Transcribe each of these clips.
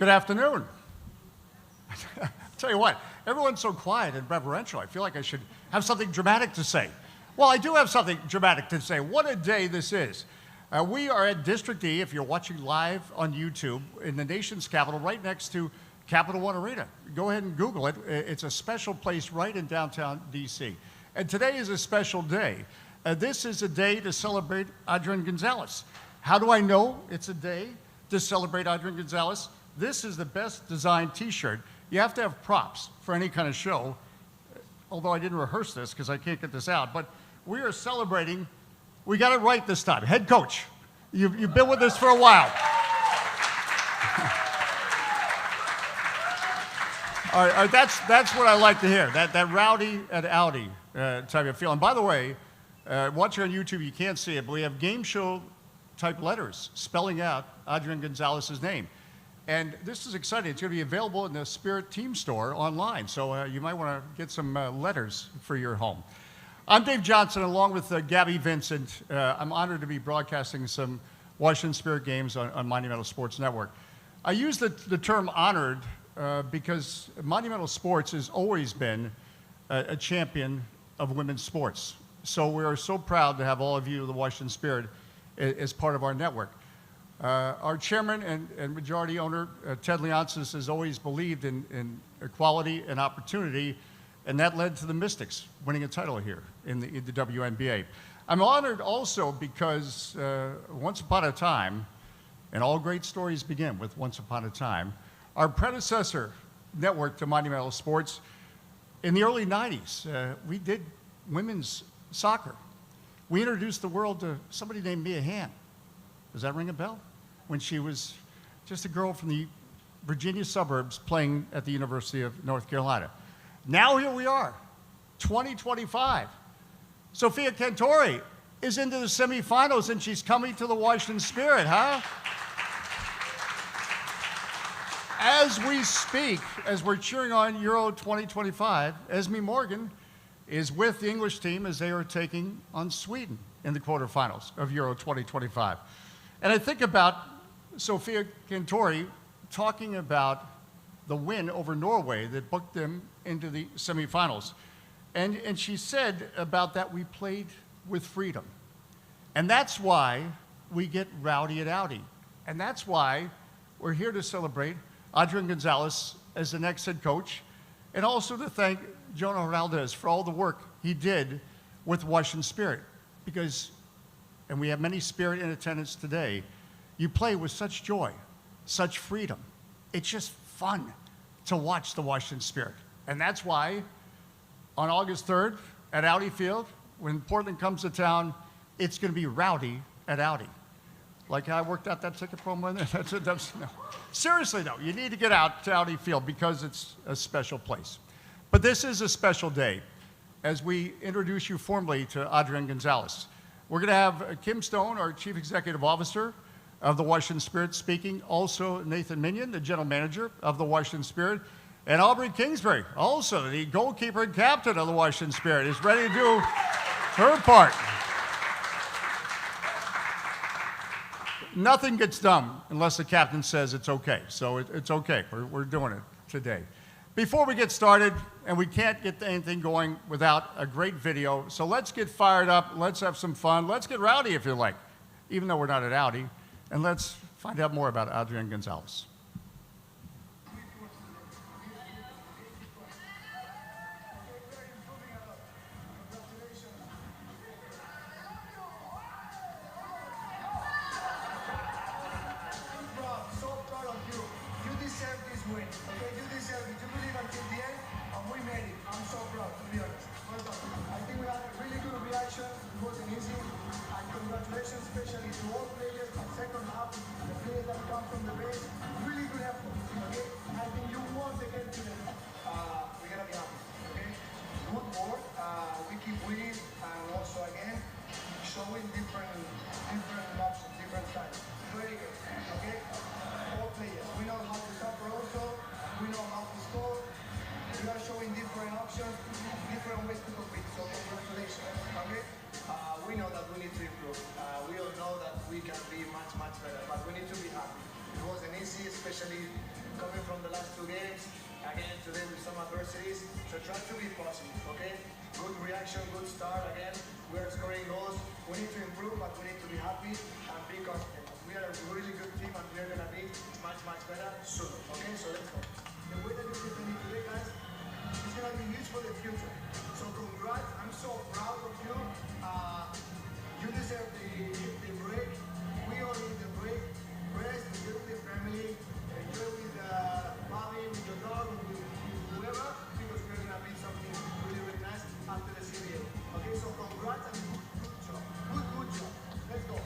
Good afternoon. I'll tell you what, everyone's so quiet and reverential. I feel like I should have something dramatic to say. Well, I do have something dramatic to say. What a day this is. We are at District E, if you're watching live on YouTube, in the nation's capital, right next to Capital One Arena. Go ahead and Google it. It's a special place right in downtown D.C. And today is a special day. This is a day to celebrate Adrián González. How do I know it's a day to celebrate Adrián González? This is the best designed t-shirt. You have to have props for any kind of show, although I didn't rehearse this because I can't get this out, but we are celebrating, we got it right this time. Head coach, you've been with us for a while. All right, that's what I like to hear, that rowdy and Audi type of feel. And by the way, watching on YouTube, you can't see it, but we have game show type letters spelling out Adrián González's name. And this is exciting. It's going to be available in the Spirit Team Store online, so you might want to get some letters for your home. I'm Dave Johnson, along with Gabby Vincent. I'm honored to be broadcasting some Washington Spirit games on Monumental Sports Network. I use the term honored because Monumental Sports has always been a champion of women's sports. So we're so proud to have all of you, the Washington Spirit, as part of our network. Our chairman and majority owner, Ted Leonsis, has always believed in equality and opportunity, and that led to the Mystics winning a title here in the WNBA. I'm honored also because once upon a time, and all great stories begin with once upon a time, our predecessor network to Monumental Sports, in the early 90s, we did women's soccer. We introduced the world to somebody named Mia Hamm. Does that ring a bell? When she was just a girl from the Virginia suburbs playing at the University of North Carolina. Now here we are, 2025. Sophia Cantori is into the semifinals and she's coming to the Washington Spirit, huh? As we speak, as we're cheering on Euro 2025, Esme Morgan is with the English team as they are taking on Sweden in the quarterfinals of Euro 2025. And I think about Sophia Cantori talking about the win over Norway that booked them into the semifinals. And she said about that we played with freedom. And that's why we get rowdy at Audi. And that's why we're here to celebrate Adrián González as the next head coach, and also to thank Jonah Heraldez for all the work he did with Washington Spirit. Because, and we have many Spirit in attendance today, you play with such joy, such freedom. It's just fun to watch the Washington Spirit. And that's why on August 3rd at Audi Field, when Portland comes to town, it's going to be rowdy at Audi. Like how I worked out that ticket promo there? No. Seriously though, you need to get out to Audi Field because it's a special place. But this is a special day as we introduce you formally to Adrián González. We're going to have Kim Stone, our Chief Executive Officer of the Washington Spirit, speaking. Also Nathan Minion, the General Manager of the Washington Spirit. And Aubrey Kingsbury, also the goalkeeper and captain of the Washington Spirit, is ready to do her part. Nothing gets done unless the captain says it's okay. So it's okay. We're doing it today. Before we get started, and we can't get anything going without a great video, so let's get fired up, let's have some fun, let's get rowdy if you like, even though we're not at Audi, and let's find out more about Adrián González. Especially coming from the last 2 games, again today with some adversities, so try to be positive, okay? Good reaction, good start, again, we are scoring goals, we need to improve, but we need to be happy and be confident. We are a really good team and we are going to be much, much better soon, okay? So let's go. The way that you're defending today, guys, is going to be huge for the future. So congrats, I'm so proud of you. You deserve the break. We all need the break. Rest, enjoy with the family, enjoy with Bobby, with your dog, with whoever, because we're going to be something really, really nice after the CBA. Okay, so congrats and good job. Good job. Let's go.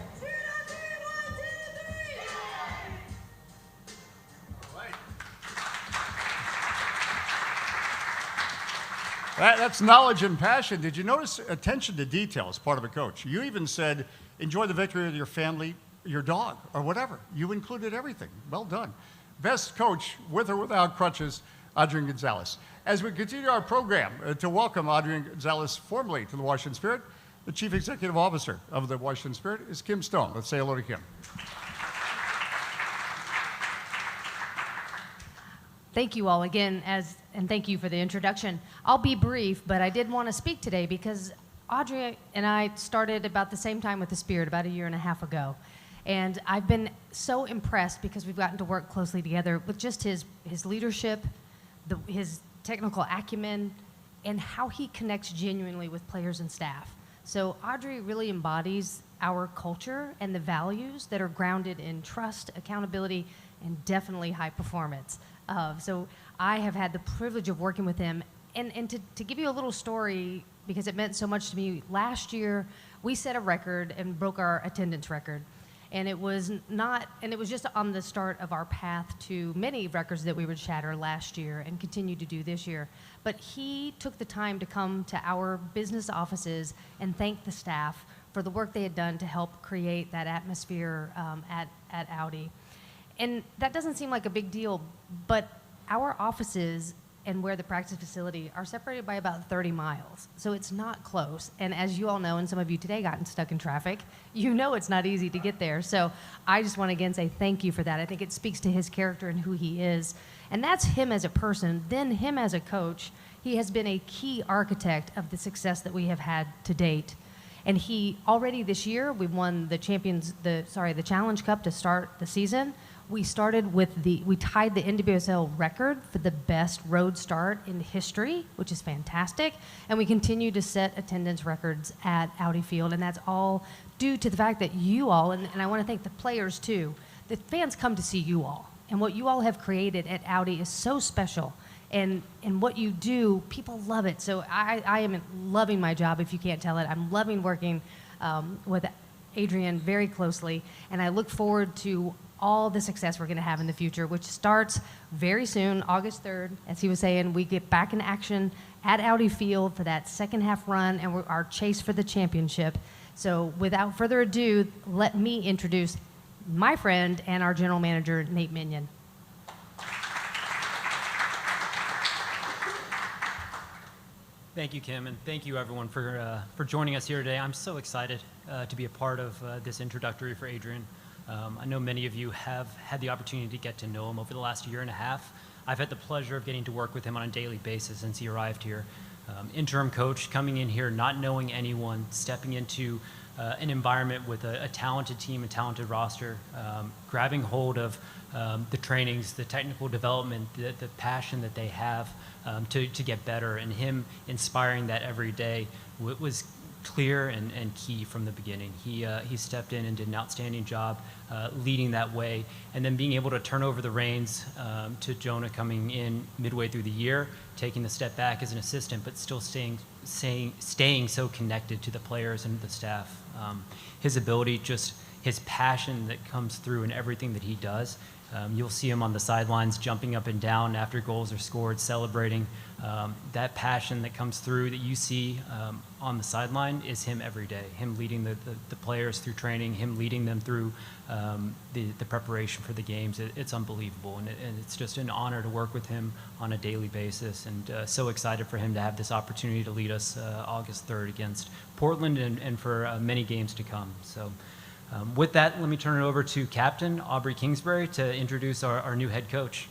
That's knowledge and passion. Did you notice attention to detail as part of a coach? You even said, enjoy the victory with your family, your dog, or whatever. You included everything. Well done. Best coach, with or without crutches, Adrián González. As we continue our program, to welcome Adrián González formally to the Washington Spirit, the Chief Executive Officer of the Washington Spirit is Kim Stone. Let's say hello to Kim. Thank you all again, and thank you for the introduction. I'll be brief, but I did want to speak today because Audrey and I started about the same time with the Spirit, about 1.5 years ago. And I've been so impressed because we've gotten to work closely together with just his leadership, his technical acumen, and how he connects genuinely with players and staff. So Audrey really embodies our culture and the values that are grounded in trust, accountability, and definitely high performance. So I have had the privilege of working with him. And to give you a little story, because it meant so much to me, last year we set a record and broke our attendance record. And it was just on the start of our path to many records that we would shatter last year and continue to do this year. But he took the time to come to our business offices and thank the staff for the work they had done to help create that atmosphere at Audi. And that doesn't seem like a big deal, but our offices and where the practice facility are separated by about 30 miles. So it's not close. And as you all know, and some of you today gotten stuck in traffic, you know it's not easy to get there. So I just want to again say thank you for that. I think it speaks to his character and who he is. And that's him as a person. Then him as a coach, he has been a key architect of the success that we have had to date. And he already this year, we won the Challenge Cup to start the season. We tied the NWSL record for the best road start in history, which is fantastic. And we continue to set attendance records at Audi Field. And that's all due to the fact that you all, and I want to thank the players too, the fans come to see you all. And what you all have created at Audi is so special. And what you do, people love it. So I am loving my job, if you can't tell it. I'm loving working with Adrián very closely. And I look forward to all the success we're going to have in the future, which starts very soon, August 3rd. As he was saying, we get back in action at Audi Field for that second half run and our chase for the championship. So without further ado, let me introduce my friend and our general manager, Nate Minion. Thank you, Kim, and thank you, everyone, for joining us here today. I'm so excited to be a part of this introductory for Adrián. I know many of you have had the opportunity to get to know him over the last 1.5 years. I've had the pleasure of getting to work with him on a daily basis since he arrived here. Interim coach, coming in here, not knowing anyone, stepping into an environment with a talented team, a talented roster, grabbing hold of the trainings, the technical development, the passion that they have to get better, and him inspiring that every day was clear and key from the beginning. He stepped in and did an outstanding job leading that way, and then being able to turn over the reins to Jonah coming in midway through the year, taking the step back as an assistant, but still staying so connected to the players and the staff. His ability, just his passion that comes through in everything that he does. You'll see him on the sidelines jumping up and down after goals are scored, celebrating. That passion that comes through that you see on the sideline is him every day. Him leading the players through training, him leading them through the preparation for the games. It's unbelievable, and it's just an honor to work with him on a daily basis, and so excited for him to have this opportunity to lead us August 3rd against Portland and for many games to come. So. With that, let me turn it over to Captain Aubrey Kingsbury to introduce our new head coach.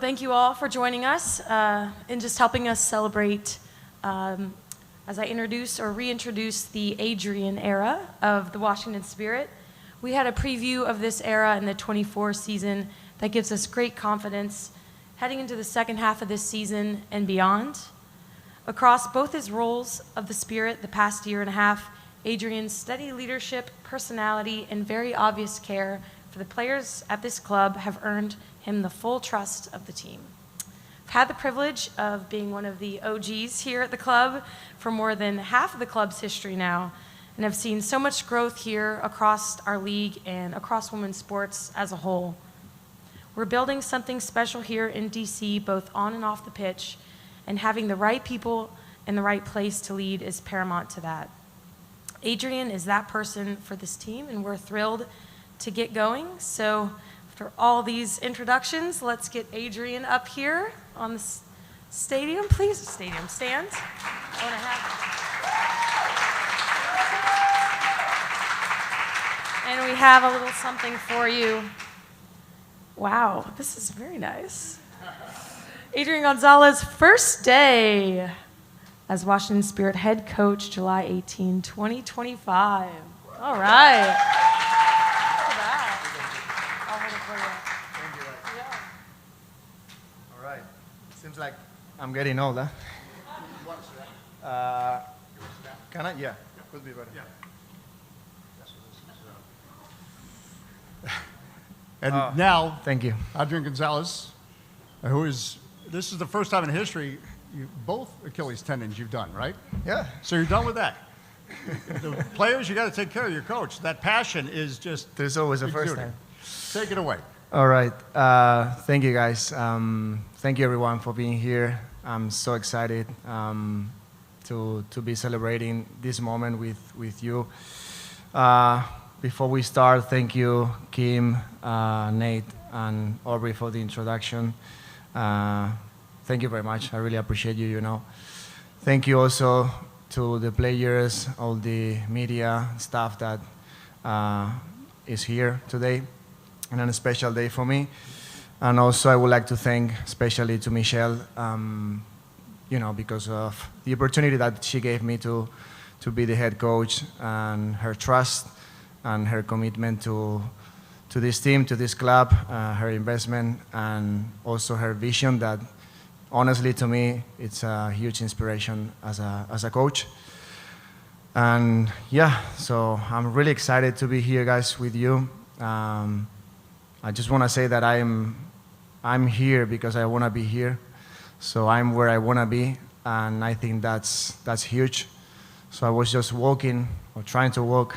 thank you all for joining us and just helping us celebrate as I introduce or reintroduce the Adrián era of the Washington Spirit. We had a preview of this era in the 24 season that gives us great confidence heading into the second half of this season and beyond. Across both his roles of the Spirit the past year and a half, Adrián's steady leadership, personality, and very obvious care for the players at this club have earned him the full trust of the team. I've had the privilege of being one of the OGs here at the club for more than half of the club's history now, and have seen so much growth here across our league and across women's sports as a whole. We're building something special here in DC, both on and off the pitch, and having the right people in the right place to lead is paramount to that. Adrián is that person for this team, and we're thrilled to get going. So after all these introductions, let's get Adrián up here on the stadium, please. Stadium stand. I want to have. And we have a little something for you. Wow, this is very nice. Adrián González, first day as Washington Spirit head coach, July 18, 2025. All right. All right. Seems like I'm getting old, huh? Can I? Yeah, could be better. And now, Thank you. Adrián González, this is the first time in history, both Achilles tendons you've done, right? Yeah. So you're done with that. The players, you got to take care of your coach. That passion is just. There's always a first exuding. time. Take it away. All right. Thank you, guys. Thank you, everyone, for being here. I'm so excited to be celebrating this moment with you. Before we start, thank you, Kim, Nate, and Aubrey for the introduction. Thank you very much. I really appreciate you, you know. Thank you also to the players, all the media staff that is here today, and on a special day for me. And also I would like to thank especially to Michelle, you know, because of the opportunity that she gave me to be the head coach, and her trust and her commitment to this team, to this club, her investment, and also her vision that honestly to me it's a huge inspiration as a coach. And yeah, so I'm really excited to be here, guys, with you. I just want to say that I'm here because I want to be here. So I'm where I want to be, and I think that's huge. So I was just walking, or trying to walk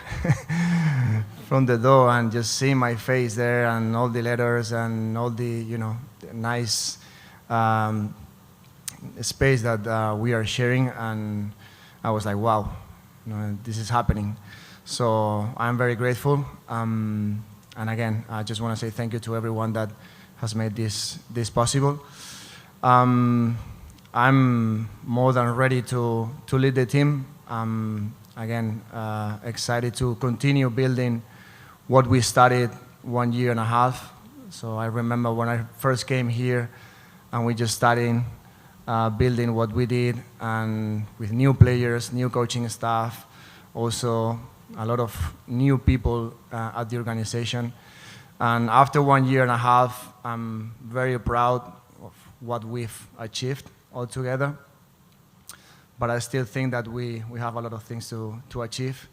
from the door, and just seeing my face there, and all the letters, and all the, you know, the nice space that we are sharing, and I was like, wow, you know, this is happening. So I'm very grateful. And again, I just want to say thank you to everyone that has made this possible. I'm more than ready to lead the team. Again, excited to continue building what we started 1.5 years. So I remember when I first came here, and we just started building what we did, and with new players, new coaching staff, also a lot of new people at the organization. And after 1.5 years, I'm very proud of what we've achieved all together. But I still think that we have a lot of things to achieve,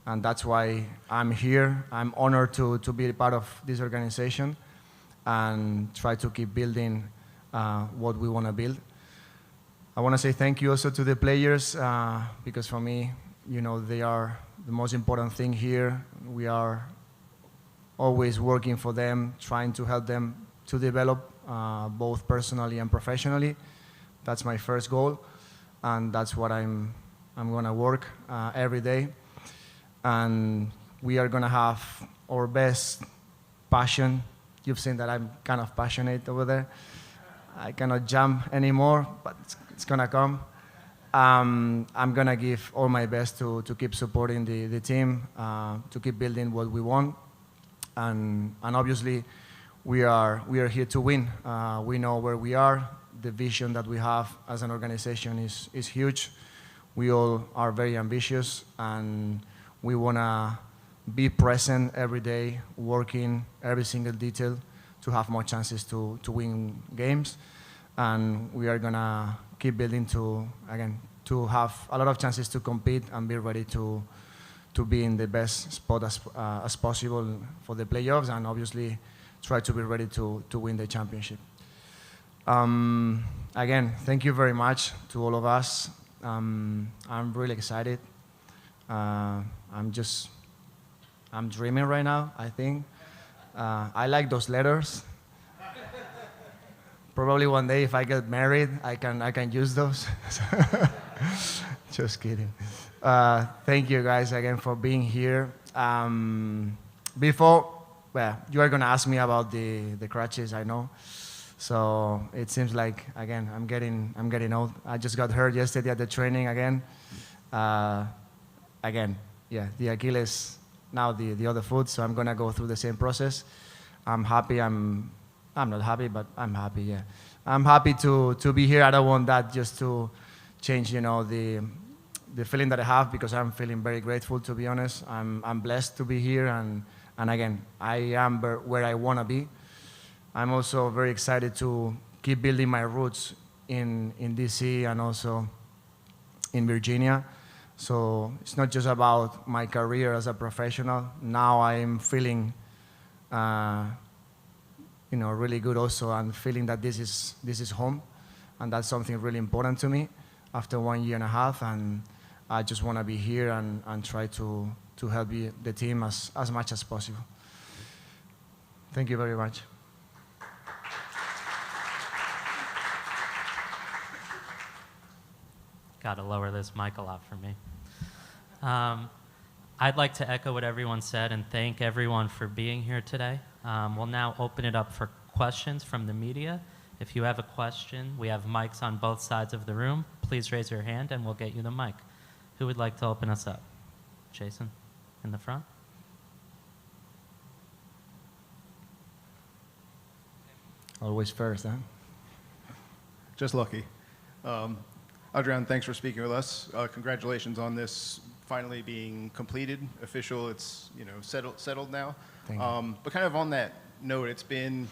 and that's why I'm here. I'm honored to be a part of this organization and try to keep building what we want to build. I want to say thank you also to the players, because for me, you know, they are the most important thing here. We are always working for them, trying to help them to develop both personally and professionally. That's my first goal, and that's what I'm going to work every day. And we are going to have our best passion. You've seen that I'm kind of passionate over there. I cannot jump anymore, but it's going to come. I'm going to give all my best to keep supporting the team, to keep building what we want. And obviously, we are here to win. We know where we are. The vision that we have as an organization is huge. We all are very ambitious, and we want to be present every day, working every single detail to have more chances to win games. And we are going to keep building to have a lot of chances to compete and be ready to be in the best spot as possible for the playoffs, and obviously try to be ready to win the championship. Again, thank you very much to all of us. I'm really excited. I'm dreaming right now, I think. I like those letters. Probably one day if I get married, I can use those. Just kidding. Thank you guys again for being here. Well, you are gonna ask me about the crutches, I know. So it seems like, again, I'm getting old. I just got hurt yesterday at the training again. Again, yeah, the Achilles, now the other foot, so I'm gonna go through the same process. I'm happy, I'm not happy, but I'm happy, yeah. I'm happy to be here. I don't want that just to change, the feeling that I have, because I'm feeling very grateful, to be honest. I'm blessed to be here, and again, I am where I wanna be. I'm also very excited to keep building my roots in DC and also in Virginia. So it's not just about my career as a professional. Now I'm feeling, really good also, and feeling that this is home, and that's something really important to me after 1 year and a half. And I just want to be here and try to help the team as much as possible. Thank you very much. Got to lower this mic a lot for me. I'd like to echo what everyone said and thank everyone for being here today. We'll now open it up for questions from the media. If you have a question, we have mics on both sides of the room. Please raise your hand and we'll get you the mic. Who would like to open us up? Jason, in the front. Always first, huh? Just lucky. Adrián, thanks for speaking with us. Congratulations on this finally being completed, official. It's settled now. Thank you. But kind of on that note, it's been,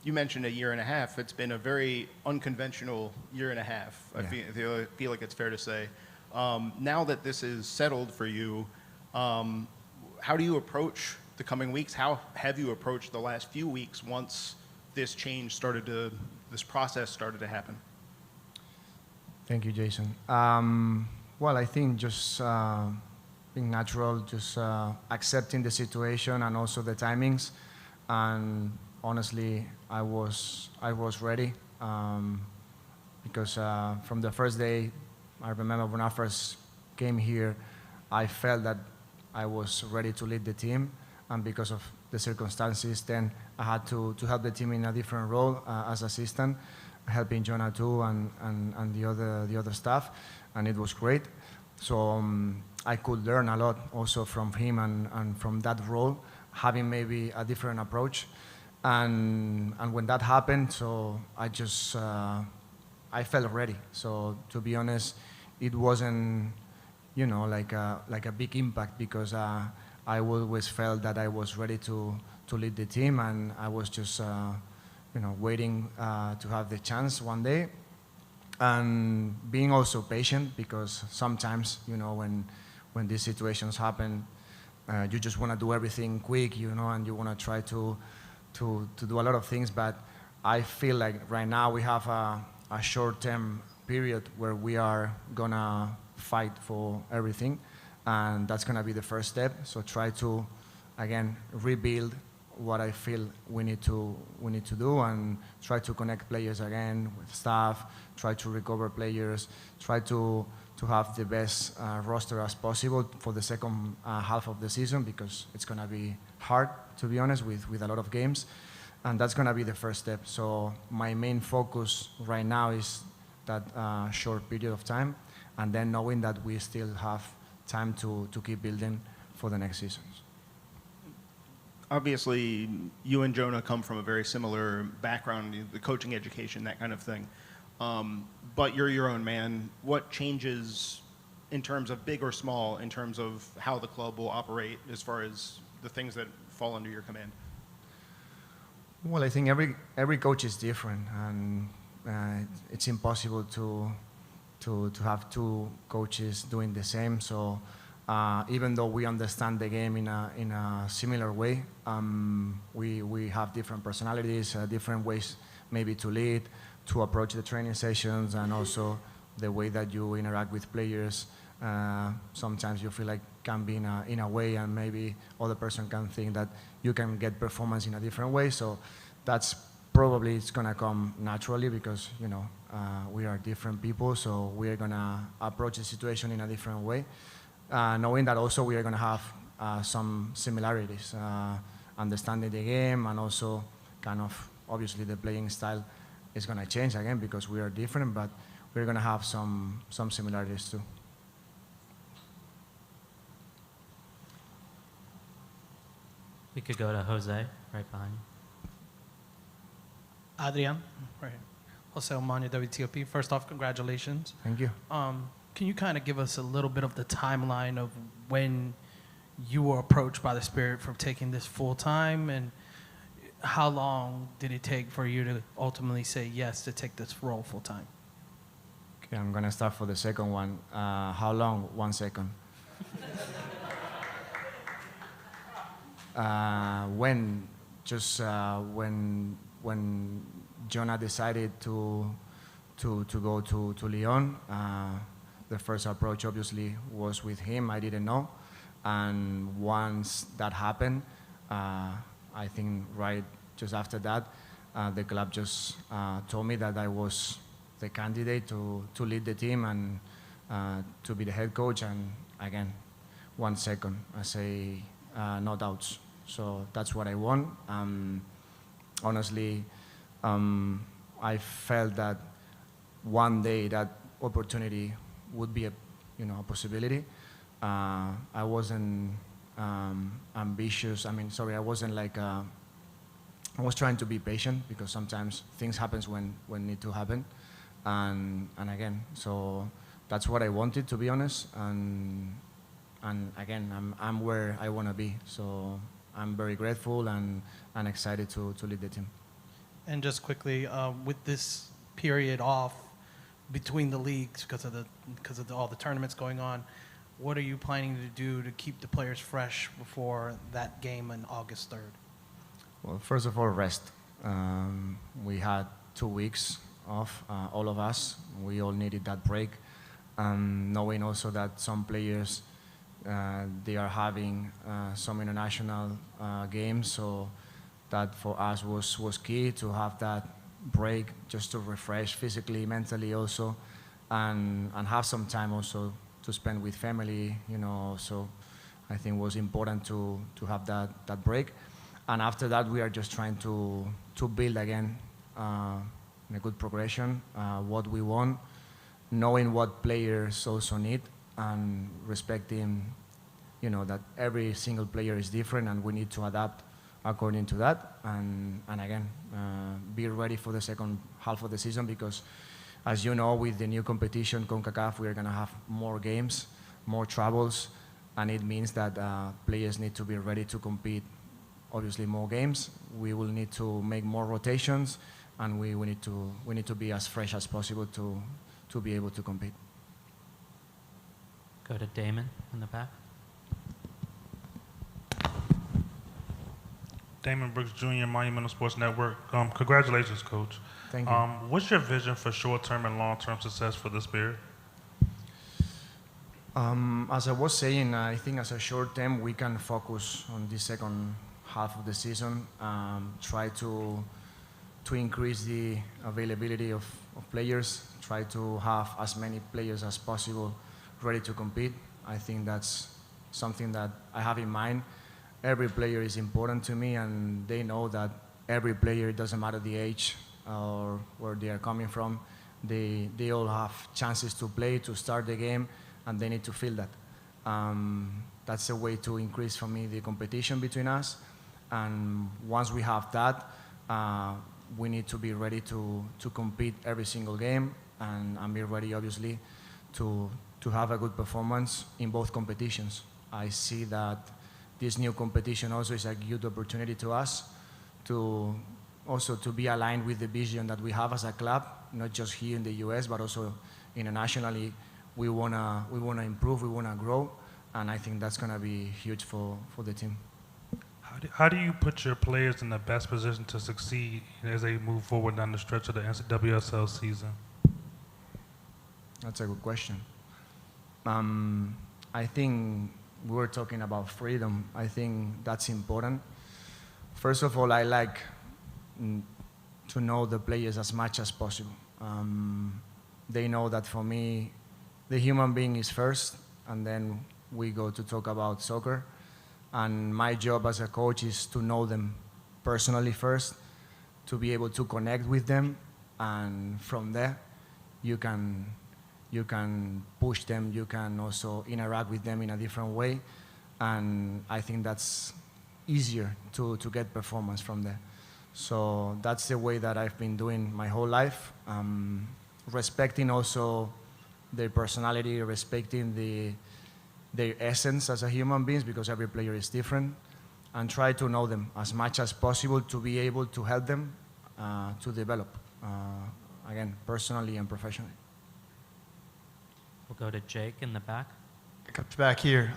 you mentioned a year and a half. It's been a very unconventional year and a half. Yeah. I feel like it's fair to say. Now that this is settled for you, how do you approach the coming weeks? How have you approached the last few weeks once this process started to happen? Thank you, Jason. Well, I think just being natural, just accepting the situation and also the timings. And honestly, I was ready, because from the first day, I remember when I first came here, I felt that I was ready to lead the team, and because of the circumstances, then I had to help the team in a different role as assistant, helping Jonah too and the other staff, and it was great. So I could learn a lot also from him and from that role, having maybe a different approach. And when that happened, so I just I felt ready. So to be honest, it wasn't like a big impact, because I always felt that I was ready to lead the team, and I was just waiting to have the chance one day, and being also patient, because sometimes when these situations happen, you just want to do everything quick, and you want to try to do a lot of things. But I feel like right now we have a short-term period where we are gonna fight for everything, and that's gonna be the first step. So try to again rebuild what I feel we need to do, and try to connect players again with staff, try to recover players, try to have the best roster as possible for the second half of the season, because it's going to be hard, to be honest, with a lot of games, and that's going to be the first step. So my main focus right now is that short period of time, and then knowing that we still have time to keep building for the next seasons. obviously, you and Jonah come from a very similar background, the coaching education, that kind of thing. But you're your own man. What changes in terms of big or small, in terms of how the club will operate as far as the things that fall under your command? Well, I think every coach is different, and it's impossible to have two coaches doing the same. So even though we understand the game in a similar way, we have different personalities, different ways maybe to lead, to approach the training sessions, and also the way that you interact with players. Sometimes you feel like can be in a way, and maybe other person can think that you can get performance in a different way. So that's probably it's gonna come naturally because we are different people, so we are gonna approach the situation in a different way, knowing that also we are gonna have some similarities, understanding the game, and also kind of obviously the playing style is gonna change again because we are different, but we're gonna have some similarities too. We could go to Jose right behind you. Adrián, right here. Jose Omania, WTOP. First off, congratulations. Thank you. Can you kind of give us a little bit of the timeline of when you were approached by the Spirit for taking this full time, and how long did it take for you to ultimately say yes to take this role full time? Okay, I'm gonna start for the second one. How long? 1 second. When Jonah decided to go to Lyon, the first approach obviously was with him. I didn't know, and once that happened, I think right just after that, the club just told me that I was the candidate to lead the team and to be the head coach. And again, 1 second, I say no doubts. So that's what I want. Honestly, I felt that one day that opportunity would be a possibility. I wasn't ambitious. I wasn't like. I was trying to be patient because sometimes things happen when need to happen, and again, so that's what I wanted, to be honest. And again, I'm where I want to be. So I'm very grateful and excited to lead the team. And just quickly, with this period off between the leagues because of all the tournaments going on, what are you planning to do to keep the players fresh before that game on August 3rd? Well, first of all, rest. We had 2 weeks off, all of us. We all needed that break. Knowing also that some players, they are having some international games, so that for us was key to have that break just to refresh physically, mentally also, and have some time also to spend with family, so I think it was important to have that break. And after that, we are just trying to build again in a good progression, what we want, knowing what players also need, and respecting, that every single player is different and we need to adapt according to that. And again, be ready for the second half of the season because, as you know, with the new competition, CONCACAF, we are going to have more games, more troubles, and it means that players need to be ready to compete. Obviously, more games. We will need to make more rotations, and we need to be as fresh as possible to be able to compete. Go to Damon in the back. Damon Brooks Jr., Monumental Sports Network. Congratulations, Coach. Thank you. What's your vision for short-term and long-term success for the Spirit? As I was saying, I think as a short term, we can focus on the second half of the season, try to increase the availability of players, try to have as many players as possible ready to compete. I think that's something that I have in mind. Every player is important to me, and they know that every player, it doesn't matter the age or where they are coming from, they all have chances to play, to start the game, and they need to feel that. That's a way to increase for me the competition between us. And once we have that, we need to be ready to compete every single game and be ready, obviously, to have a good performance in both competitions. I see that this new competition also is a good opportunity to us to also to be aligned with the vision that we have as a club, not just here in the US, but also internationally. We wanna improve, we wanna grow, and I think that's gonna be huge for the team. How do you put your players in the best position to succeed as they move forward down the stretch of the NWSL season? That's a good question. I think we were talking about freedom. I think that's important. First of all, I like to know the players as much as possible. They know that for me, the human being is first, and then we go to talk about soccer. And my job as a coach is to know them personally first, to be able to connect with them, and from there, you can push them, you can also interact with them in a different way, and I think that's easier to get performance from there. So that's the way that I've been doing my whole life, respecting also their personality, respecting their essence as a human beings, because every player is different, and try to know them as much as possible to be able to help them to develop, again, personally and professionally. We'll go to Jake in the back. Coach, back here.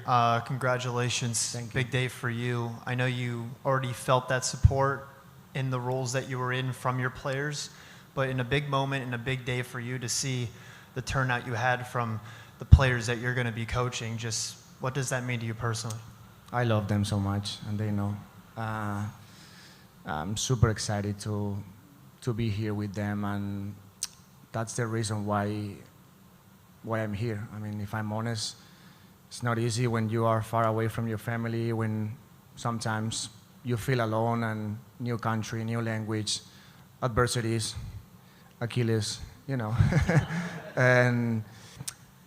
Congratulations. Thank you. Big day for you. I know you already felt that support in the roles that you were in from your players, but in a big moment, in a big day for you to see the turnout you had from the players that you're going to be coaching, just what does that mean to you personally? I love them so much, and they know. I'm super excited to be here with them, and that's the reason why I'm here. I mean, if I'm honest, it's not easy when you are far away from your family, when sometimes you feel alone, and new country, new language, adversities, Achilles, you know. And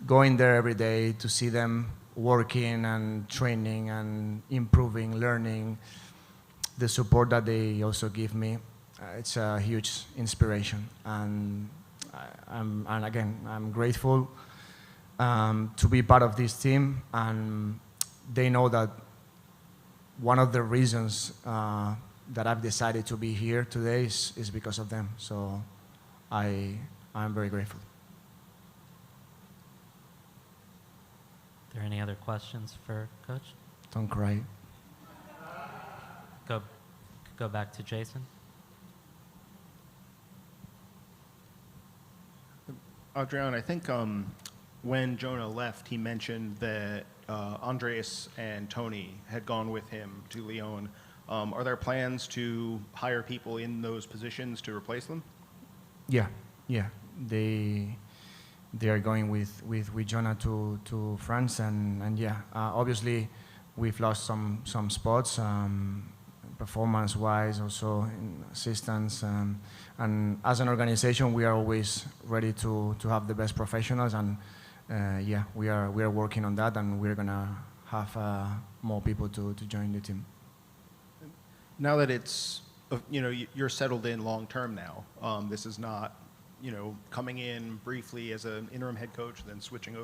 going there every day to see them working and training and improving, learning, the support that they also give me, it's a huge inspiration. And I'm grateful to be part of this team, and they know that one of the reasons that I've decided to be here today is because of them. So I'm very grateful. Are there any other questions for Coach? Don't cry. Go back to Jason. Adrián, I think when Jonah left, he mentioned that Andres and Tony had gone with him to Lyon. Are there plans to hire people in those positions to replace them? Yeah. They are going with Jonah to France, and yeah, obviously we've lost some spots, performance-wise, also in assistance, and as an organization we are always ready to have the best professionals, and yeah, we are working on that, and we're gonna have more people to join the team. Now that it's, you're settled in long term now, this is not, coming in briefly as an interim head coach, then switching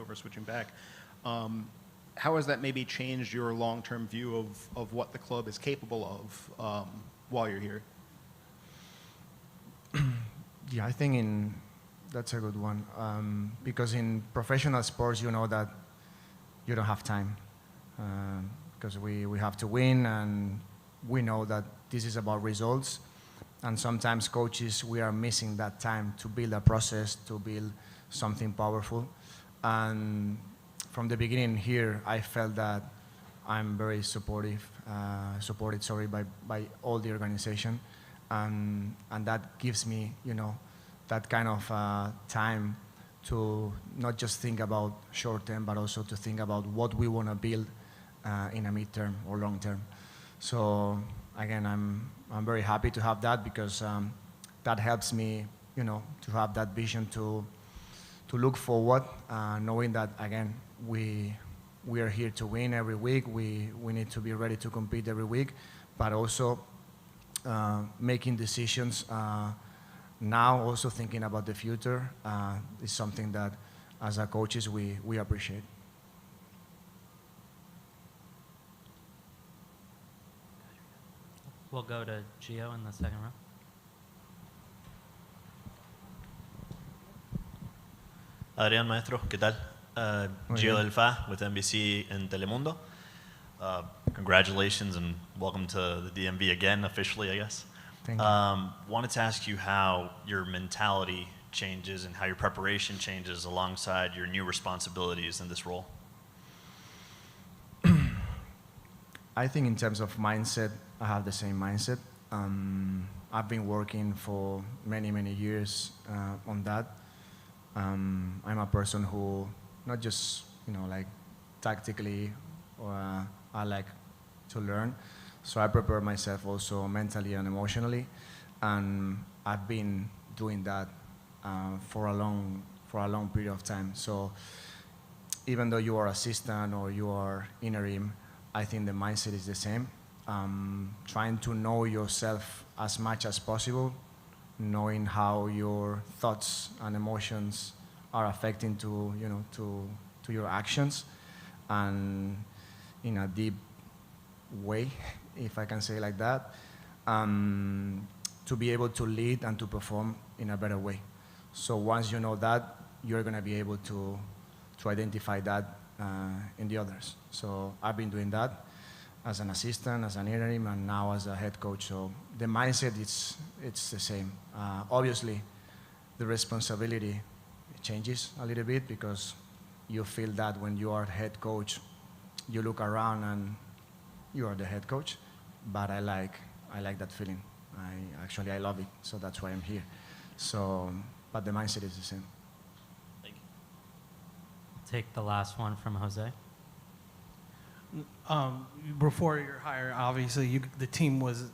back. How has that maybe changed your long-term view of what the club is capable of while you're here? Yeah, I think that's a good one, because in professional sports, you know that you don't have time, because we have to win, and we know that this is about results. And sometimes coaches, we are missing that time to build a process, to build something powerful. And from the beginning here, I felt that I'm very supported by all the organization. And that gives me, that kind of time to not just think about short term, but also to think about what we want to build in a midterm or long term. So again, I'm very happy to have that, because that helps me, to have that vision to look forward, knowing that again we are here to win every week. We need to be ready to compete every week, but also making decisions now, also thinking about the future is something that, as a coaches, we appreciate. We'll go to Gio in the second row. Adrián, maestro, ¿qué tal? Gio del Fa with NBC and Telemundo. Congratulations and welcome to the DMV again, officially, I guess. Thank you. Wanted to ask you how your mentality changes and how your preparation changes alongside your new responsibilities in this role. I think in terms of mindset, I have the same mindset. I've been working for many, many years on that. I'm a person who, not just, like tactically, or I like to learn. So I prepare myself also mentally and emotionally. And I've been doing that for a long period of time. So even though you are assistant or you are interim, I think the mindset is the same. Trying to know yourself as much as possible, knowing how your thoughts and emotions are affecting to your actions, and in a deep way, if I can say it like that, to be able to lead and to perform in a better way. So once you know that, you're going to be able to identify that in the others. So I've been doing that as an assistant, as an interim, and now as a head coach. So the mindset, it's the same. Obviously, the responsibility changes a little bit because you feel that when you are head coach, you look around and you are the head coach. But I like that feeling. I love it. So that's why I'm here. So, but the mindset is the same. Thank you. Take the last one from Jose. Before your hire, obviously the team was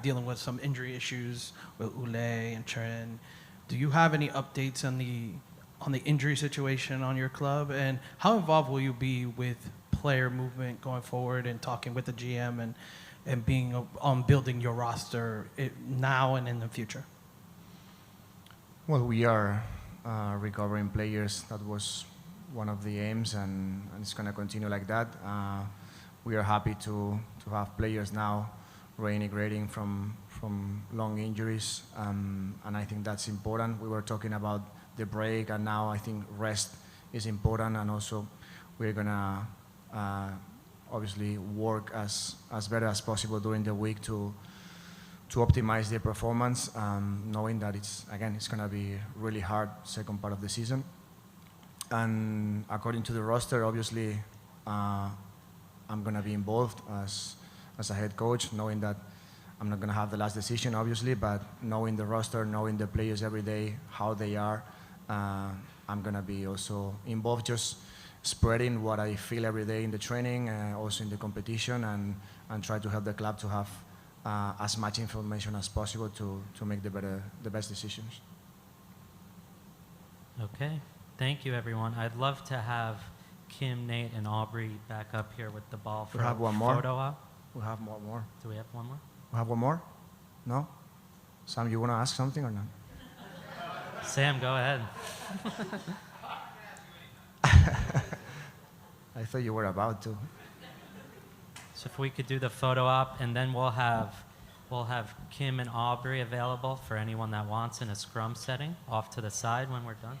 dealing with some injury issues with Ule and Trent. Do you have any updates on the injury situation on your club, and how involved will you be with player movement going forward and talking with the GM and being on building your roster now and in the future? Well, we are recovering players. That was one of the aims, and it's going to continue like that. We are happy to have players now reintegrating from long injuries, and I think that's important. We were talking about the break, and now I think rest is important, and also we're going to obviously work as better as possible during the week to optimize their performance, knowing that it's going to be really hard second part of the season. And according to the roster, obviously, I'm going to be involved as a head coach, knowing that I'm not going to have the last decision, obviously, but knowing the roster, knowing the players every day, how they are, I'm going to be also involved, just spreading what I feel every day in the training, also in the competition, and try to help the club to have as much information as possible to make the best decisions. Okay. Thank you, everyone. I'd love to have Kim, Nate, and Aubrey back up here with the ball for We have a one more. photo op. We have more. Do we have one more? We have one more? No? Sam, you want to ask something or not? Sam, go ahead. I thought you were about to. So if we could do the photo op, and then we'll have Kim and Aubrey available for anyone that wants in a scrum setting off to the side when we're done.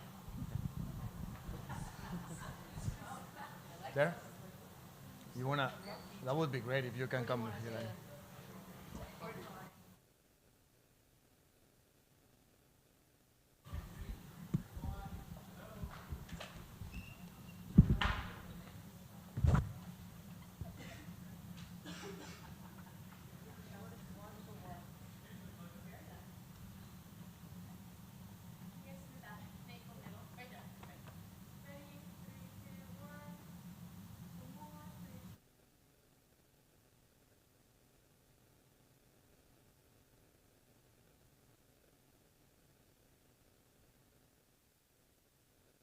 There? You wanna? That would be great if you can come here.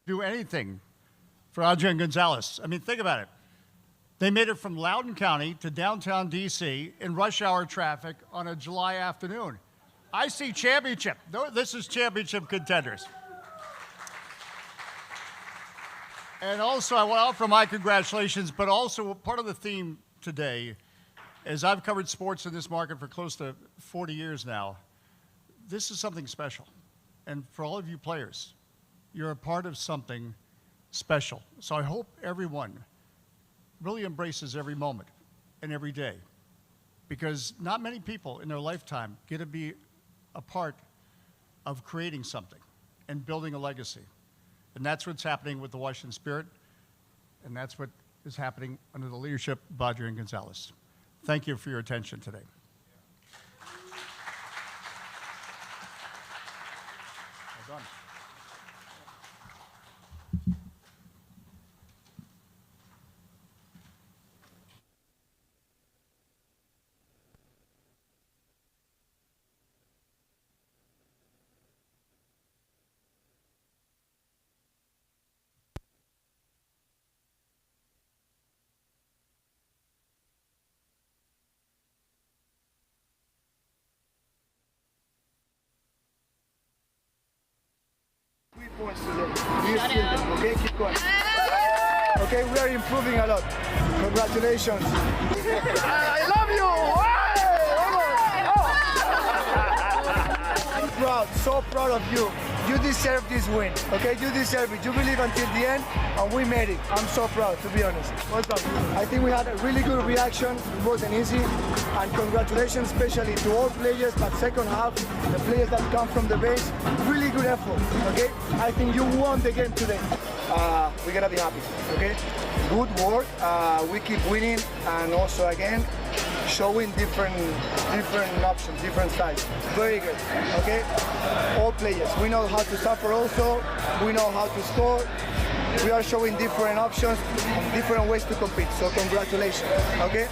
Do anything for Adrián González. I mean, think about it. They made it from Loudoun County to downtown D.C. in rush hour traffic on a July afternoon. I see championship. This is championship contenders. And also, I want to offer my congratulations, but also part of the theme today, as I've covered sports in this market for close to 40 years now, this is something special. And for all of you players, you're a part of something special. So I hope everyone really embraces every moment and every day, because not many people in their lifetime get to be a part of creating something and building a legacy. And that's what's happening with the Washington Spirit, and that's what is happening under the leadership of Adrián González. Thank you for your attention today. Well done. Points today. You still them, okay? Keep going. Okay, we are improving a lot. Congratulations. I love you. I'm proud, so proud of you. You deserve this win, okay? You deserve it. You believe until the end, and we made it. I'm so proud, to be honest. Well done. I think we had a really good reaction. It wasn't easy. And congratulations, especially to all players, but second half, the players that come from the base, really good effort, okay? I think you won the game today. We're gonna be happy, okay? Good work. We keep winning, and also again, showing different options, different styles. Very good, okay? All players. We know how to suffer also. We know how to score. We are showing different options and different ways to compete. So congratulations, okay?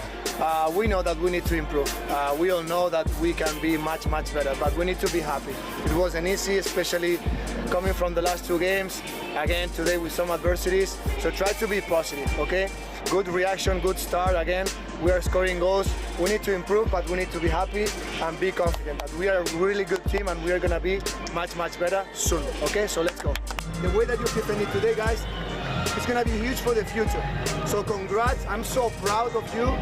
We know that we need to improve. We all know that we can be much, much better, but we need to be happy. It wasn't easy, especially coming from the last two games. Again, today with some adversities. So try to be positive, okay? Good reaction, good start. Again, we are scoring goals. We need to improve, but we need to be happy and be confident that we are a really good team and we are gonna be much, much better soon, okay? So let's go. The way that you defended today, guys, it's gonna be huge for the future. So congrats, I'm so proud of you.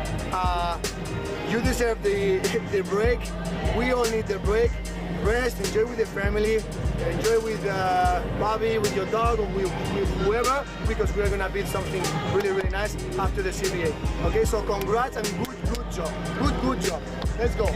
You deserve the break. We all need the break. Rest, enjoy with the family, enjoy with Bobby, with your dog, or with whoever, because we're gonna build something really, really nice after the CBA. Okay, so congrats and good job. Good job. Let's go.